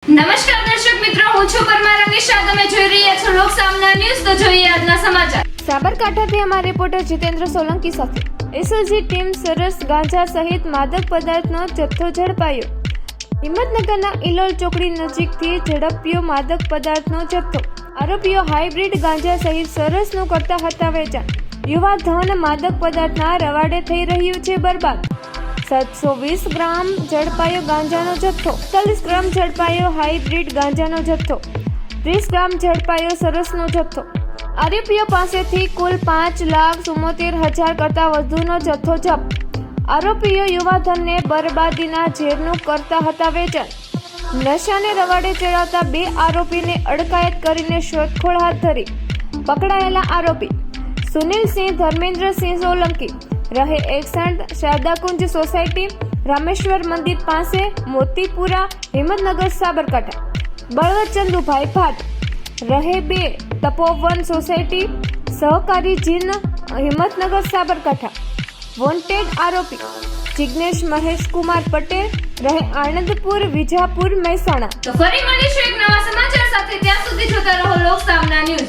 નમસ્કાર દર્શક મિત્રો, હું છું પરમાર અનિશા. તમે જોઈ રહ્યા છો લોક સામના ન્યૂઝ. તો જોઈએ આજના સમાચાર. સાબરકાંઠાથી અમારા રિપોર્ટર જીતેન્દ્ર સોલંકી સાથે એસએલજી ટીમ સરસ ગાંજા સહિત માદક પદાર્થનો જથ્થો ઝડપાયો. હિંમતનગરના ઇલોલ ચોકડી નજીકથી ઝડપ્યો માદક પદાર્થનો જથ્થો. આરોપીઓ હાઇબ્રિડ ગાંજા સહિત સરસનું કરતા હતા વેચાણ. યુવા ધન માદક પદાર્થના રવાડે થઈ રહ્યું છે બરબાદ. 720 ગ્રામ ઝડપાયો ગાંજાનો જથ્થો. 41 ગ્રામ ઝડપાયો હાઇબ્રિડ ગાંજાનો જથ્થો. 30 ગ્રામ ઝડપાયો સરસનો જથ્થો. આરોપીઓ પાસેથી કુલ 5,74,000 કરતાં વધુનો જથ્થો જપ્ત. આરોપીઓ યુવાધનને બરબાદીના ઝેરનું કરતા હતા વેચાણ. નશાને રવાડે ચડાવતા 2 આરોપીને અટકાયત કરીને શોધખોળ હાથ ધરી. પકડાયેલા આરોપી સુનિલસિંહ ધર્મેન્દ્રસિંહ સોલંકી, રહે 61 શારદાકુંજ સોસાયટી, રામેશ્વર મંદિર પાસે, મોતીપુરા, હિંમતનગર, સાબરકાંઠા. બળવંત ચંદુભાઈ ભાટ, રહે 2 તપોવન સોસાયટી, સહકારી જીન, હિંમતનગર, સાબરકાંઠા. વોન્ટેડ આરોપી જિગ્નેશ મહેશ કુમાર પટેલ, રહે આણંદપુર, વિજાપુર, મહેસાણા. તો ફરી મળીશું એક નવા સમાચાર સાથે. ત્યાં સુધી જોતા રહો લોક સામના ન્યૂઝ.